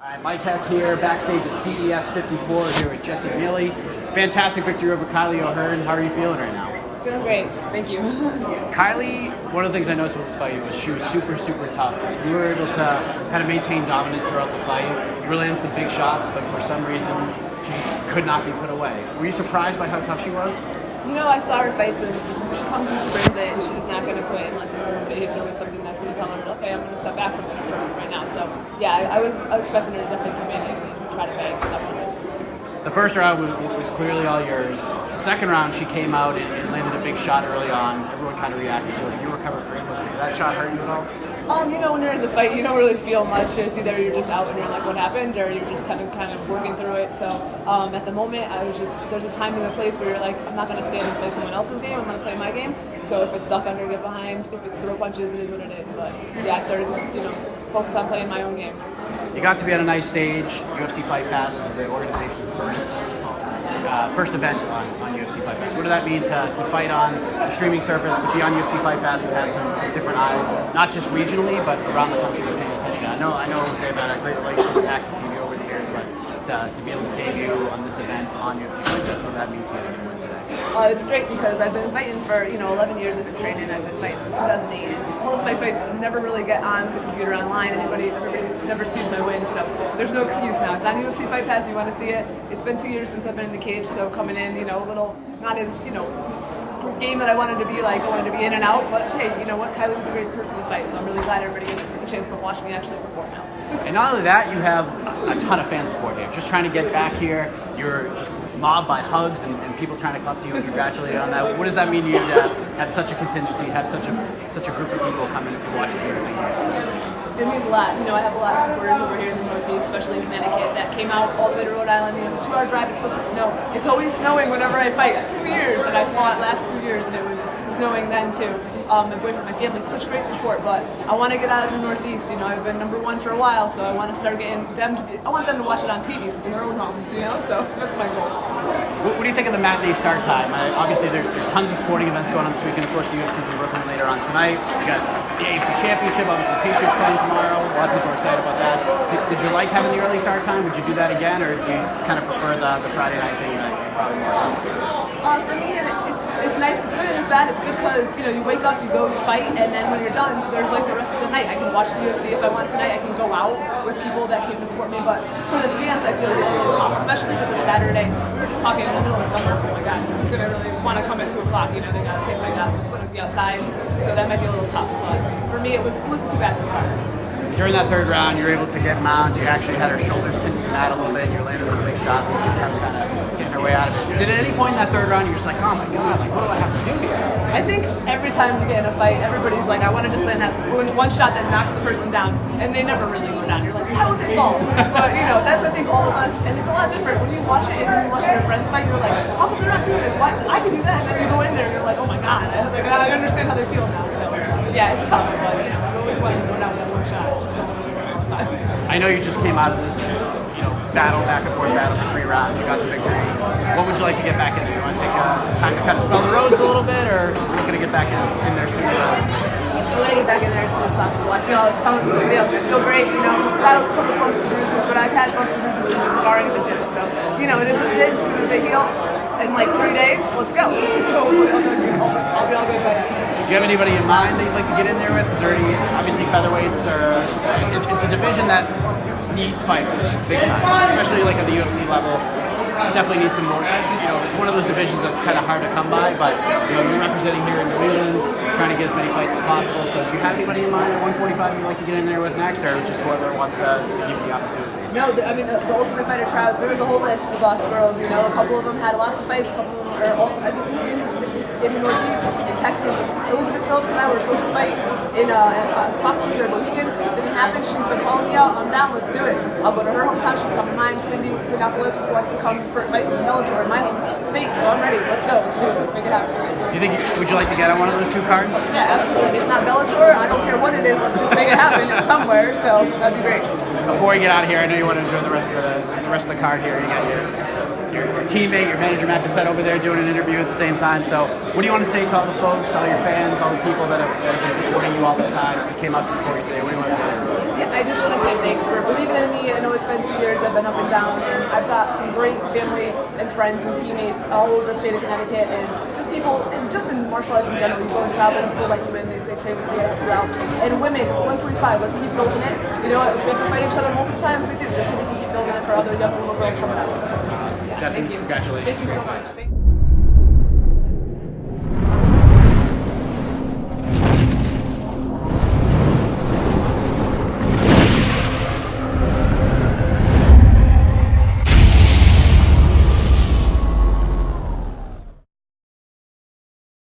Hi, Mike Heck here, backstage at CES 54 here with Jessy Miele. Fantastic victory over Kylie O'Hearn. How are you feeling right now? Feeling great, thank you. Kylie, one of the things I noticed with this fight was she was super, super tough. You were able to kind of maintain dominance throughout the fight. You were landing some big shots, but for some reason, she just could not be put away. Were you surprised by how tough she was? You know, I saw her fights and she comes and she brings it and she's not going to quit unless somebody hits her with something that's going to tell her, okay, I'm going to step back from this for right now. So, yeah, I was expecting her to definitely come in and try to bang definitely. The first round was clearly all yours. The second round, she came out and landed a big shot early on. Everyone kind of reacted to it. You recovered pretty quickly. Did that shot hurt you at all? You know, when you're in the fight, you don't really feel much. It's either you're just out and you're like, what happened, or you're just kind of working through it. So at the moment, there's a time and a place where you're like, I'm not going to stand and play someone else's game. I'm going to play my game. So if it's duck under, get behind. If it's throw punches, it is what it is. But yeah, I started just, focus on playing my own game. You got to be at a nice stage. UFC Fight Pass is the organization's first event on UFC Fight Pass. What did that mean to fight on a streaming service, to be on UFC Fight Pass and have some different eyes, not just regionally, but around the country paying attention? I know they've had a great relationship with Access TV over the years, but to be able to debut on this event on UFC Fight Pass, what did that mean to you to win today? It's great because I've been fighting for 11 years. I've been training. I've been fighting since 2008. And all of my fights never really get on the computer online. Everybody never sees my wins, so there's no excuse now. It's on UFC Fight Pass. You want to see it. It's been 2 years since I've been in the cage, so coming in, a little not as game that I wanted to be like. I wanted to be in and out, but hey, you know what? Kylie was a great person to fight, so I'm really glad everybody gets a chance to watch me actually perform now. And not only that, you have a ton of fan support here. Just trying to get back here, you're just mobbed by hugs and people trying to come up to you and congratulate you on that. What does that mean to you to have such a contingency, have such a group of people come and watch you here? It means a lot. I have a lot of supporters over here in the Northeast, especially in Connecticut, that came out all the way to Rhode Island. It's a 2-hour drive. It's supposed to snow. It's always snowing whenever I fight. 2 years, and I fought last 2 years, and it was snowing then too. My boyfriend, my family, such great support. But I want to get out of the Northeast. I've been #1 for a while, so I want to start getting them. I want them to watch it on TV in their own homes. So that's my goal. What do you think of the matinee start time? Obviously, there's tons of sporting events going on this weekend. Of course, the UFC's in Brooklyn later on tonight. You got the AFC Championship. Obviously, the Patriots playing tomorrow. A lot of people are excited about that. Did you like having the early start time? Would you do that again, or do you kind of prefer the Friday night thing that you probably more accustomed to? For me, it's nice. It's good and it's bad. It's good because you wake up, you go, you fight, and then when you're done, there's like the rest of the night. I can watch the UFC if I want tonight. I can go out with people that came to support me. But for the fans, I feel like it's really tough, especially if it's a Saturday. We were just talking in the middle of summer. Oh my God, who's gonna really want to come at 2 o'clock? They got kids, they got to be outside, so that might be a little tough. But for me, it wasn't too bad so far. During that third round, you were able to get Mount. You actually had her shoulders pinned to the mat a little bit. You were landing those big shots, and she kept kind of getting her way out of it. Did at any point in that third round, you're just like, oh my God, what do I have to do here? I think every time you get in a fight, everybody's like, I want to just land that one shot that knocks the person down, and they never really go down. You're like, how would they fall? But that's I think all of us, and it's a lot different when you watch it and you watch your friends fight. You're like, how come they're not doing this? Why I can do that? And then you go in there, and you're like, oh my God, I understand how they feel now. So yeah, it's tough, but you always want to go down with that one shot. I know you just came out of this, battle, back and forth battle for 3 rounds. You got the victory. What would you like to get back into? You want to take some time to kind of smell the roses a little bit, or you're looking to get back in there sooner? I want to get back in there as soon as possible. I was telling somebody else, I feel great. Got a couple bumps and bruises, but I've had bumps and bruises from just sparring in the gym. So, it is what it is. As soon as they heal, in like 3 days, let's go. I'll be all good by then. Do you have anybody in mind that you'd like to get in there with? Is there any, obviously featherweights it's a division that needs fighters big time, especially like at the UFC level. Definitely need some more. It's one of those divisions that's kind of hard to come by, but you're representing here in New England, trying to get as many fights as possible. So do you have anybody in mind at 145 you'd like to get in there with next, or just whoever wants to give you the opportunity? No, the Ultimate Fighter tryouts, there was a whole list of boss girls. A couple of them had lots of fights, a couple of them are all, in the Northeast, in Texas. Elizabeth Phillips and I were supposed to fight in Fox Reserve, but didn't happen. She's been calling me out. I'm down. Let's do it. I'll go to her hometown. She'll come to mine. Cindy Lips wants to come for a fight with Bellator in my home state, so I'm ready. Let's go. Let's do it. Let's make it happen. Would you like to get on one of those 2 cards? Yeah, absolutely. If it's not Bellator, I don't care what it is. Let's just make it happen. It's somewhere, so that'd be great. Before you get out of here, I know you want to enjoy the rest of the card here. You got your teammate, your manager Matt Bissett over there doing an interview at the same time. So what do you want to say to all the folks, all your fans, all the people that have been supporting you all this time, so came out to support you today? What do you want to say to everybody? Yeah, I just want to say thanks for believing in me. I know it's been 2 years, I've been up and down, and I've got some great family and friends and teammates all over the state of Connecticut, and just people, and just in martial arts in general, you go and travel, and people let you in, they train with you throughout. And women, it's 145, let's keep building it. You know, if we have to fight each other multiple times, we do, just so we can keep building it for other young little girls coming out. Jessy, Thank you. congratulations. Thank you so much. Thank you.